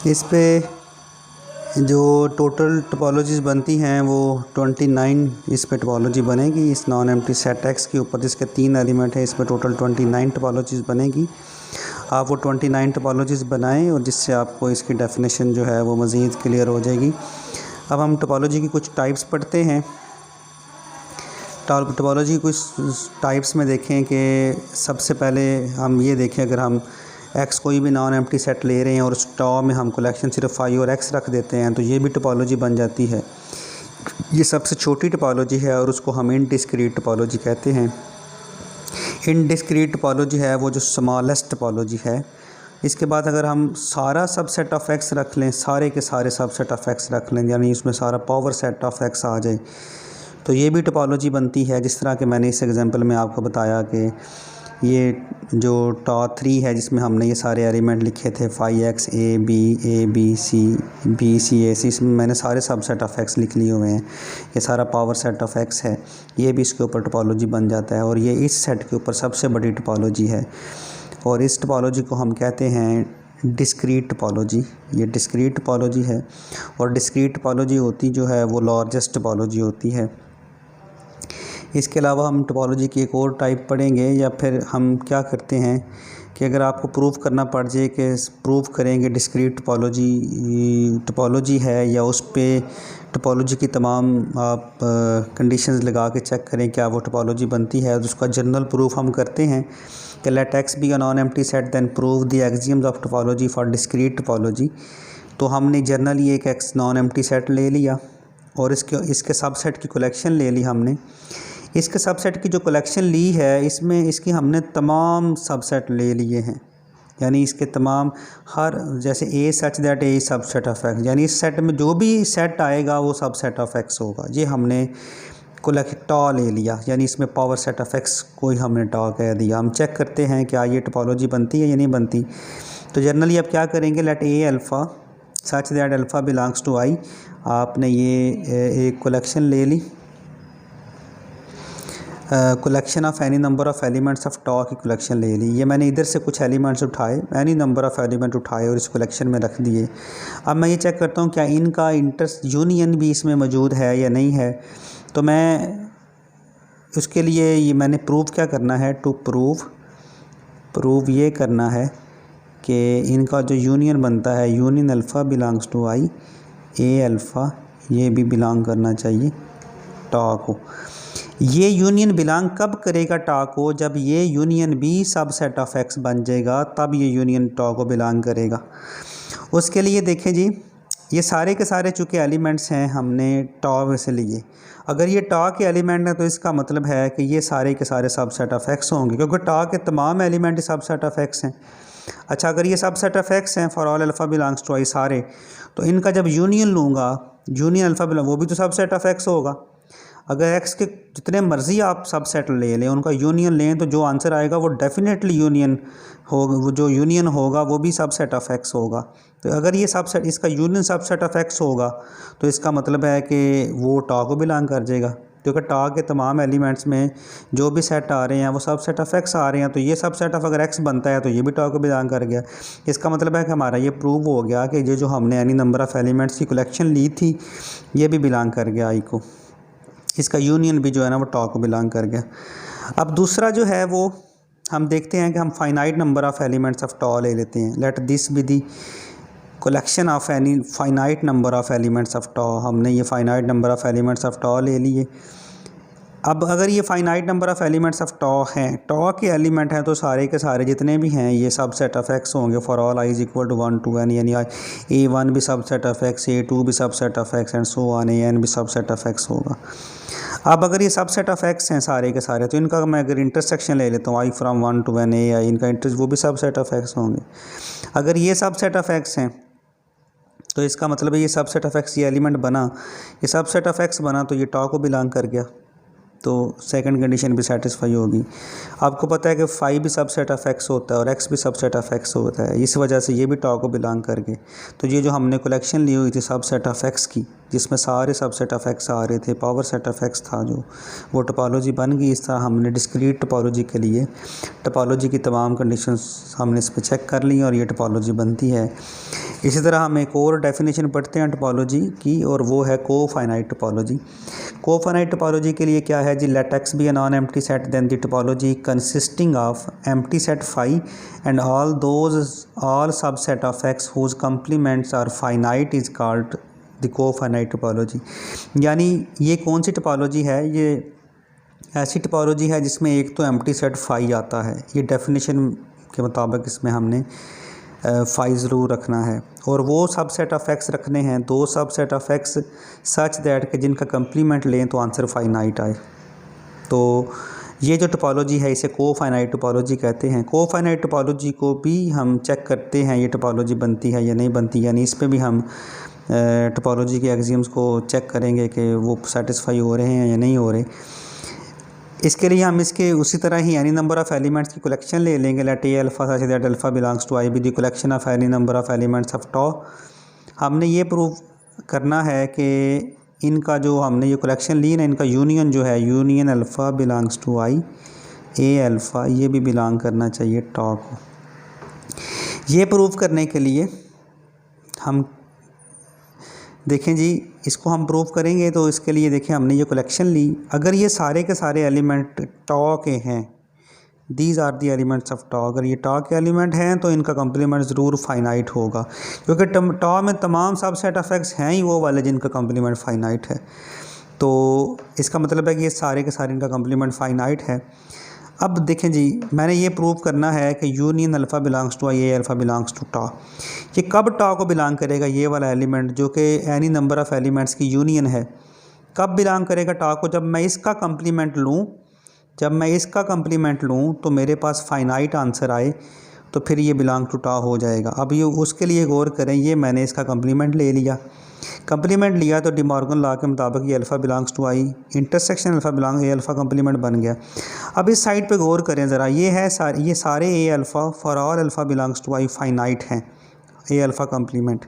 इस पे जो टोटल टोपोलॉजीज़ बनती हैं वो 29 इस पे टोपोलॉजी बनेगी इस नॉन एम्प्टी सेट एक्स के ऊपर, जिसके 3 एलिमेंट है। इस पे टोटल 29 टोपोलॉजीज़ बनेगी। आप वो 29 टोपोलॉजीज़ बनाएं और जिससे आपको इसकी डेफिनेशन जो है वो मज़ीद क्लियर हो जाएगी। अब हम टोपोलॉजी की कुछ टाइप्स पढ़ते हैं। टोपोलॉजी कुछ टाइप्स में देखें कि सबसे पहले हम ये देखें, अगर हम एक्स कोई भी नॉन एम्प्टी सेट ले रहे हैं और उस टॉ में हम कलेक्शन सिर्फ फाई और एक्स रख देते हैं तो ये भी टोपोलॉजी बन जाती है। ये सबसे छोटी टोपोलॉजी है और उसको हम इनडिस्क्रीट टोपोलॉजी कहते हैं। इनडिस्क्रीट टोपोलॉजी है वो जो स्मॉलेस्ट टोपोलॉजी है। इसके बाद अगर हम सारा सबसेट ऑफ एक्स रख लें, सारे के सारे सबसेट ऑफ एक्स रख लें, यानी उसमें सारा पावर सेट ऑफ एक्स आ जाए, तो ये भी टोपोलॉजी बनती है। जिस तरह के मैंने इस एग्जांपल में आपको बताया कि ये जो टॉ 3 है जिसमें हमने ये सारे एलिमेंट लिखे थे phi X A B C A C, इसमें मैंने सारे सबसेट ऑफ एक्स लिख लिए हुए हैं। ये सारा पावर सेट ऑफ एक्स है, ये भी इसके ऊपर टोपोलॉजी बन जाता है और ये इस सेट के ऊपर सबसे बड़ी टोपोलॉजी है और इस टोपोलॉजी को हम कहते हैं डिस्क्रीट टोपोलॉजी। ये डिस्क्रीट टोपोलॉजी है और डिस्क्रीट टोपोलॉजी होती जो है वो लार्जेस्ट टोपोलॉजी होती है। इसके अलावा हम टोपोलॉजी की एक और टाइप पढ़ेंगे, या फिर हम क्या करते हैं कि अगर आपको प्रूव करना पड़ जाए कि प्रूव करेंगे डिस्क्रीट टोपोलॉजी है या उस पे टोपोलॉजी की तमाम आप कंडीशंस लगा के चेक करें क्या वो टोपोलॉजी बनती है, तो उसका जनरल प्रूफ हम करते हैं कि let X be a non empty set then prove the axioms of topology for discrete topology. तो हमने जनरली एक एक्स नॉन एम्प्टी सेट ले लिया और इसके सबसेट की कलेक्शन ले ली हमने। इसके सबसेट की जो कलेक्शन ली है इसमें इसकी हमने तमाम सबसेट ले लिए हैं, यानी इसके तमाम हर जैसे A such that A subset of X, यानी इस सेट में जो भी सेट आएगा वो सबसेट ऑफ एक्स होगा। ये हमने टॉ ले लिया, यानी इसमें पावर सेट ऑफ एक्स कोई हमने टॉ कह दिया। हम चेक करते हैं क्या ये टोपोलॉजी बनती है या नहीं बनती। तो जनरली आप क्या करेंगे, let A alpha such that alpha belongs to I. आपने ये एक कलेक्शन ले ली, collection of any number of elements of tau की कलेक्शन ले ली। ये मैंने इधर से कुछ एलिमेंट्स उठाए, एनी नंबर ऑफ़ एलिमेंट उठाए और इस कलेक्शन में रख दिए। अब मैं ये चेक करता हूँ क्या इनका इंटर यूनियन भी इसमें मौजूद है या नहीं है। तो मैं उसके लिए ये मैंने प्रूव क्या करना है, टू प्रूव ये करना है कि इनका जो यूनियन बनता है, union alpha belongs to I, A alpha ये भी बिलोंग करना चाहिए टॉ को। ये यूनियन बिलोंग कब करेगा टॉ को, जब ये यूनियन भी सबसेट ऑफ एक्स बन जाएगा तब ये यूनियन टॉ को बिलोंग करेगा। उसके लिए देखें जी, ये सारे के सारे चूँकि एलिमेंट्स हैं हमने टॉ में से लिए। अगर ये टॉ के एलिमेंट हैं तो इसका मतलब है कि ये सारे के सारे सबसेट ऑफ एक्स होंगे, क्योंकि टॉ के तमाम एलिमेंट सबसेट ऑफ एक्स हैं। अच्छा, अगर ये सबसेट ऑफ एक्स हैं for all alpha belongs to I सारे, तो इनका जब यूनियन लूँगा, यूनियन अल्फ़ा बिलोंग वो भी तो सबसेट ऑफ एक्स होगा। अगर एक्स के जितने मर्ज़ी आप सबसेट ले लें, उनका यूनियन लें, तो जो आंसर आएगा वो डेफिनेटली यूनियन होगा, वो जो यूनियन होगा वो भी सबसेट ऑफ एक्स होगा। तो अगर ये सबसेट इसका यूनियन सबसेट ऑफ एक्स होगा तो इसका मतलब है कि वो टॉ को बिलोंग कर जाएगा, क्योंकि टॉ के तमाम एलिमेंट्स में जो भी सेट आ रहे हैं वो सबसेट ऑफ एक्स आ रहे हैं। तो ये सबसेट ऑफ अगर एक्स बनता है तो ये भी टॉ को बिलोंग कर गया। इसका मतलब है कि हमारा ये प्रूव हो गया कि ये जो हमने एनी नंबर ऑफ़ एलिमेंट्स की कलेक्शन ली थी ये भी बिलोंग कर गया आई को। इसका यूनियन भी जो है ना वो टॉ को बिलोंग कर गया। अब दूसरा जो है वो हम देखते हैं कि हम finite number of elements of tau ले लेते हैं। Let this be the collection of any finite number of elements of tau. हमने ये finite number of elements of tau ले लिए। अब अगर ये finite number of elements of tau हैं, टॉ के एलिमेंट हैं, तो सारे के सारे जितने भी हैं ये सबसेट ऑफ एक्स होंगे for all I is equal to 1 to n, यानी A1 भी सबसेट ऑफ एक्स, A2 भी subset of x and so on, AN भी सबसेट ऑफ एक्स होगा। अब अगर ये सबसेट ऑफ एक्स हैं सारे के सारे, तो इनका मैं अगर इंटरसेक्शन ले लेता हूँ आई फ्राम 1 to n A, इनका इंटरस वो भी सबसेट ऑफ एक्स होंगे। अगर ये सबसेट ऑफ एक्स हैं तो इसका मतलब है ये सबसेट ऑफ एक्स, ये एलिमेंट बना, ये सबसेट ऑफ एक्स बना तो ये टॉ को बिलोंग कर गया, तो सेकंड कंडीशन भी सेटिस्फाई होगी। आपको पता है कि फाई भी सबसेट ऑफ एक्स होता है और एक्स भी सबसेट ऑफ एक्स होता है, इस वजह से ये भी टॉ को बिलोंग कर गए। तो ये जो हमने कलेक्शन ली हुई थी सबसेट ऑफ एक्स की, जिसमें सारे सबसेट ऑफ एक्स आ रहे थे, पावर सेट ऑफ एक्स था जो, वो टोपोलॉजी बन गई। इस तरह हमने डिस्क्रीट टोपोलॉजी के लिए टोपोलॉजी की तमाम कंडीशंस हमने इस पर चेक कर ली और ये टोपोलॉजी बनती है। इसी तरह हम एक और डेफिनेशन पढ़ते हैं टोपोलॉजी की, और वो है कोफाइनाइट टोपोलॉजी। कोफाइनाइट टोपोलॉजी के लिए क्या है जी, let X be a non empty set then the topology consisting of empty set phi and all subset of X whose complements are finite is called the cofinite topology. यानी ये कौन सी topology है, ये ऐसी टोपोलॉजी है जिसमें एक तो एम्प्टी सेट फाई आता है। ये डेफिनेशन के मुताबिक इसमें हमने फाई ज़रूर रखना है, और वो सबसेट ऑफ एक्स रखने हैं, दो subset of x such that कि जिनका कंप्लीमेंट लें तो आंसर फाइनाइट आए। तो ये जो टोपोलॉजी है इसे कोफाइनाइट टोपोलॉजी कहते हैं। कोफाइनाइट टोपोलॉजी को भी हम चेक करते हैं ये टोपोलॉजी बनती है या नहीं बनती, यानी इस पे भी हम टोपोलॉजी के एक्सियम्स को चेक करेंगे कि वो सेटिस्फाई हो रहे हैं या नहीं हो रहे। इसके लिए हम इसके उसी तरह ही एनी नंबर ऑफ़ एलिमेंट्स की कलेक्शन ले लेंगे। Let A alpha such that alpha belongs to I be the collection of any number of elements of tau. हमने ये प्रूव करना है कि इनका जो हमने ये कलेक्शन ली ना, इनका यूनियन जो है, union alpha belongs to I, A alpha ये भी बिलोंग करना चाहिए टॉ को। ये प्रूव करने के लिए हम देखें जी, इसको हम प्रूव करेंगे तो इसके लिए देखें हमने ये कलेक्शन ली, अगर ये सारे के सारे एलिमेंट टॉ के हैं, these are the elements of tau, अगर ये टॉ के एलिमेंट हैं तो इनका कंप्लीमेंट ज़रूर फाइनाइट होगा, क्योंकि टॉ में तमाम सब सेट ऑफ एक्स हैं ही वो वाले जिनका कंप्लीमेंट फाइनाइट है। तो इसका मतलब है कि ये सारे के सारे इनका कंप्लीमेंट फाइनाइट है। अब देखें जी, मैंने ये प्रूव करना है कि union alpha belongs to I, A alpha belongs to tau. ये कब टॉ को बिलोंग करेगा, ये वाला एलिमेंट जो कि एनी नंबर ऑफ़ एलिमेंट्स की यूनियन है, कब बिलोंग करेगा टॉ को, जब मैं इसका कंप्लीमेंट लूँ। जब मैं इसका कंप्लीमेंट लूँ तो मेरे पास फाइनाइट आंसर आए तो फिर ये बिलोंग टू टॉ हो जाएगा। अब ये उसके लिए गौर करें, ये मैंने इसका कंप्लीमेंट ले लिया, कंप्लीमेंट लिया तो डी मॉर्गन लॉ के मुताबिक ये alpha belongs to I intersection alpha belong A alpha complement बन गया। अब इस साइड पे गौर करें ज़रा, ये सारे A alpha for all alpha belongs to I finite हैं, ए अल्फ़ा कंप्लीमेंट।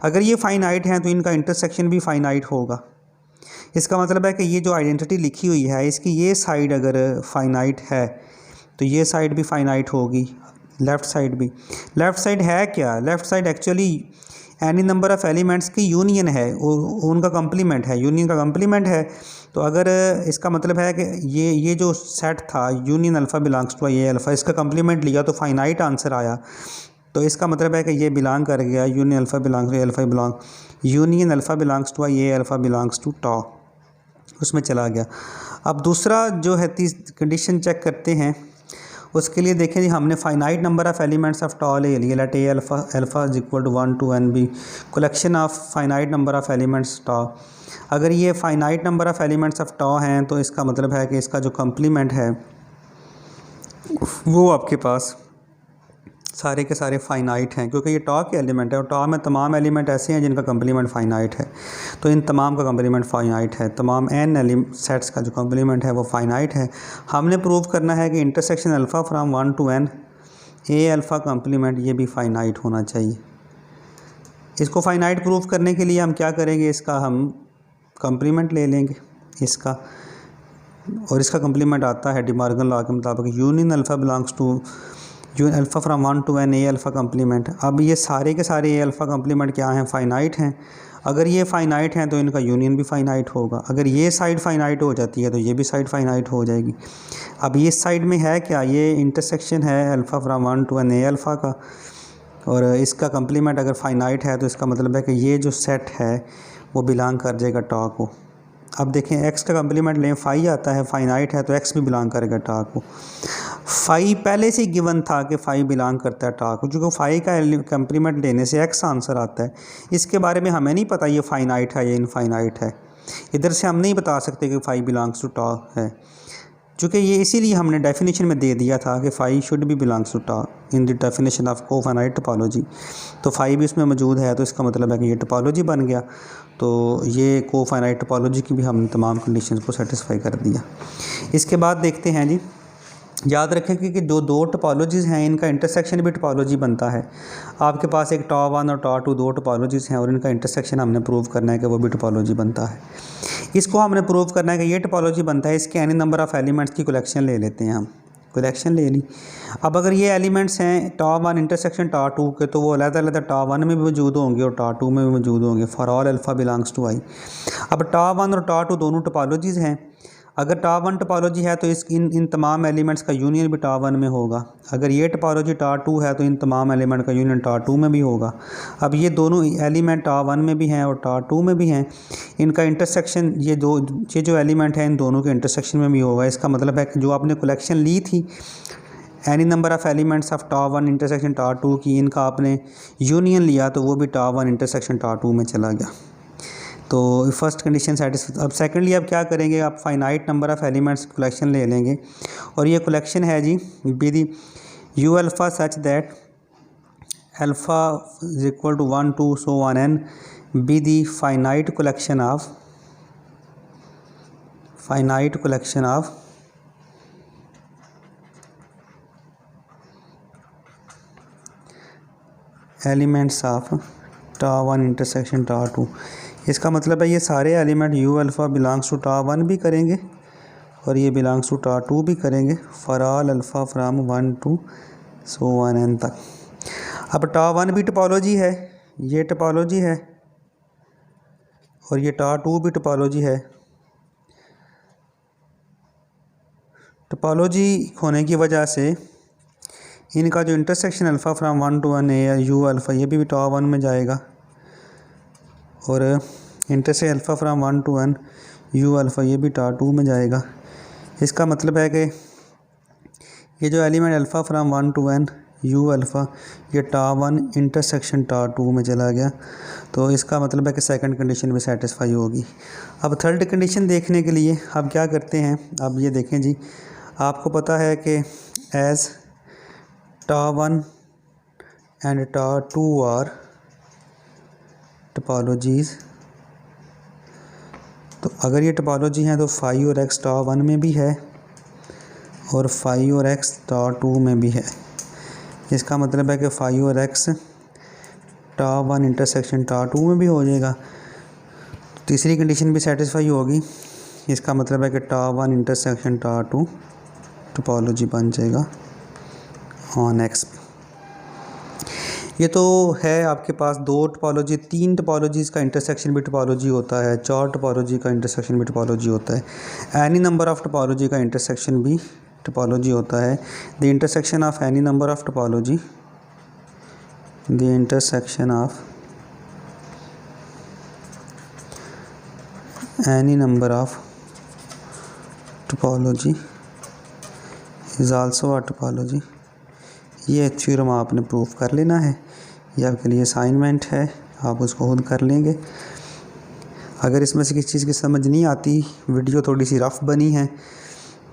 अगर ये फाइनाइट हैं तो इनका इंटरसेक्शन भी फाइनाइट होगा। इसका मतलब है कि ये जो आइडेंटिटी लिखी हुई है इसकी ये साइड अगर फाइनाइट है तो ये साइड भी फाइनाइट होगी, लेफ़्ट साइड भी। लेफ़्ट साइड है क्या, left side actually any number of elements की यूनियन है, उनका कंप्लीमेंट है, यूनियन का कंप्लीमेंट है। तो अगर इसका मतलब है कि ये जो सेट था union alpha belongs to A alpha, इसका कंप्लीमेंट लिया तो फाइनाइट आंसर आया, तो इसका मतलब है कि ये बिलोंग कर गया union alpha belongs to A alpha belong, union alpha belongs to A alpha belongs to tau, उसमें चला गया। अब दूसरा जो है कंडीशन चेक करते हैं, उसके लिए देखें जी, हमने finite number of elements of tau ले लिए। Let A alpha is equal to 1 to n be collection of finite number of elements tau. अगर ये finite number of elements of tau हैं तो इसका मतलब है कि इसका जो कंप्लीमेंट है वो आपके पास सारे के सारे फाइनाइट हैं, क्योंकि ये टॉ के एलिमेंट है और टॉ में तमाम एलिमेंट ऐसे हैं जिनका कंप्लीमेंट फाइनाइट है। तो इन तमाम का कंप्लीमेंट फाइनाइट है, तमाम एन सेट्स का जो कंप्लीमेंट है वो फाइनाइट है। हमने प्रूव करना है कि intersection alpha from 1 to n A alpha complement ये भी फाइनाइट होना चाहिए। इसको फाइनाइट प्रूव करने के लिए हम क्या करेंगे, इसका हम कंप्लीमेंट ले लेंगे इसका, और इसका कंप्लीमेंट आता है डी मॉर्गन लॉ के मुताबिक union alpha belongs to alpha from 1 to n A alpha complement. अब ये सारे के सारे ए अल्फ़ा कंप्लीमेंट क्या हैं, फ़ाइनाइट हैं। अगर ये फ़ाइनाइट हैं तो इनका यूनियन भी फ़ाइनाइट होगा। अगर ये साइड फ़ाइनाइट हो जाती है तो ये भी साइड फ़ाइनाइट हो जाएगी। अब ये साइड में है क्या, ये इंटरसेक्शन है alpha from 1 to n A alpha का, और इसका कंप्लीमेंट अगर फ़ाइनाइट है तो इसका मतलब है कि ये जो सेट है वो बिलोंग कर जाएगा टॉ को। अब देखें एक्स का कंप्लीमेंट लें, फाई आता है, फाइनाइट है तो एक्स भी बिलोंग करेगा टॉ को। फाई पहले से गिवन था कि फाई बिलोंग करता है टॉ को, क्योंकि फाई का कंप्लीमेंट लेने से एक्स आंसर आता है। इसके बारे में हमें नहीं पता ये फाइनाइट है या इनफाइनाइट है, इधर से हम नहीं बता सकते कि फाई बिलोंग्स टू टॉ है, चूँकि ये इसीलिए हमने डेफिनेशन में दे दिया था कि फाई शुड भी belongs to tau in the definition of cofinite topology. तो फाई भी इसमें मौजूद है, तो इसका मतलब है कि ये टोपोलॉजी बन गया। तो ये कोफाइनाइट टोपोलॉजी की भी हमने तमाम कंडीशंस को सेटिस्फाई कर दिया। इसके बाद देखते हैं जी, याद रखें कि जो दो टोपोलॉजीज़ हैं इनका इंटरसेक्शन भी टोपोलॉजी बनता है। आपके पास एक टॉ 1 और टॉ 2 दो टोपोलॉजीज़ हैं और इनका इंटरसेक्शन हमने प्रूव करना है कि वो भी टोपोलॉजी बनता है। इसको हमने प्रूव करना है कि ये टोपोलॉजी बनता है, इसके एनी नंबर ऑफ़ एलिमेंट्स की कलेक्शन ले लेते हैं हम। कलेक्शन ले ली। अब अगर ये एलिमेंट्स हैं टॉप 1 इंटरसेक्शन टॉप 2 के, तो वो अलग-अलग टॉप 1 में भी मौजूद होंगे और टॉप 2 में भी मौजूद होंगे for all alpha belongs to I. अब टॉप 1 और टॉप 2 दोनों टोपोलॉजीज़ हैं। अगर टॉप 1 टोपोलॉजी है तो इस इन तमाम एलिमेंट्स का यूनियन भी टॉप 1 में होगा। अगर ये टोपोलॉजी टॉप 2 है तो इन तमाम एलिमेंट का यूनियन टॉप 2 में भी होगा। अब ये दोनों एलिमेंट टॉप 1 में भी हैं और टॉप 2 में भी हैं, इनका इंटरसेक्शन ये जो एलिमेंट है इन दोनों के इंटरसेक्शन में भी होगा। इसका मतलब है कि जो आपने कलेक्शन ली थी any number of elements of top 1 intersection top 2 की, इनका आपने यूनियन लिया तो वो भी टॉप 1 इंटरसेक्शन टॉप 2 में चला गया। तो फर्स्ट कंडीशन सेटिस्फाई। अब सेकेंडली आप क्या करेंगे, आप finite number of elements collection ले लेंगे और ये कलेक्शन है G be the U alpha such that alpha is equal to 1 2 so on N be the finite collection of elements of top 1 intersection top 2। इसका मतलब है ये सारे element U alpha belongs to top 1 भी करेंगे और ये बिलोंग्स टू टॉप 2 भी करेंगे for all alpha from 1 to so on N तक। अब टॉप 1 भी टोपोलॉजी है, ये टोपोलॉजी है और ये टॉप 2 भी टोपोलॉजी है। टोपोलॉजी होने की वजह से इनका जो इंटरसेक्शन अल्फ़ा फ्राम 1 टू 1 है यू अल्फ़ा, ये भी टॉप 1 में जाएगा और intersection alpha from 1 to 1 U alpha, ये भी टॉप 2 में जाएगा। इसका मतलब है कि ये जो element alpha from 1 to 1 U alpha, ये टॉप 1 इंटरसेक्शन टॉप 2 में चला गया। तो इसका मतलब है कि सेकंड कंडीशन भी सेटिस्फाई होगी। अब थर्ड कंडीशन देखने के लिए अब क्या करते हैं, अब ये देखें जी, आपको पता है कि as top 1 and top 2 are topologies, तो अगर ये टोपोलॉजी हैं तो फाई और एक्स टॉप 1 में भी है और फाई और एक्स टॉप 2 में भी है। इसका मतलब है कि फाई और एक्स टॉप 1 इंटरसेक्शन टॉप 2 में भी हो जाएगा। तीसरी कंडीशन भी सेटिस्फाई होगी। इसका मतलब है कि टॉप 1 इंटरसेक्शन टॉप 2 टोपोलॉजी बन जाएगा ऑन एक्स। ये तो है आपके पास 2 टोपोलॉजी, 3 टोपोलॉजीज़ का इंटरसेक्शन भी टोपोलॉजी होता है, 4 टोपोलॉजी का इंटरसेक्शन भी टोपोलॉजी होता है, एनी नंबर ऑफ़ टोपोलॉजी का इंटरसेक्शन भी टोपोलॉजी होता है। The intersection of any number of topology, the intersection of any number of topology is also a topology. ये थ्योरम आपने प्रूफ कर लेना है, ये आपके लिए असाइनमेंट है, आप उसको खुद कर लेंगे। अगर इसमें से किसी चीज़ की समझ नहीं आती, वीडियो थोड़ी सी रफ़ बनी है,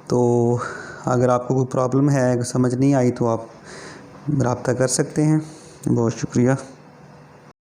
तो अगर आपको कोई प्रॉब्लम है, समझ नहीं आई तो आप रब्ता कर सकते हैं। बहुत शुक्रिया।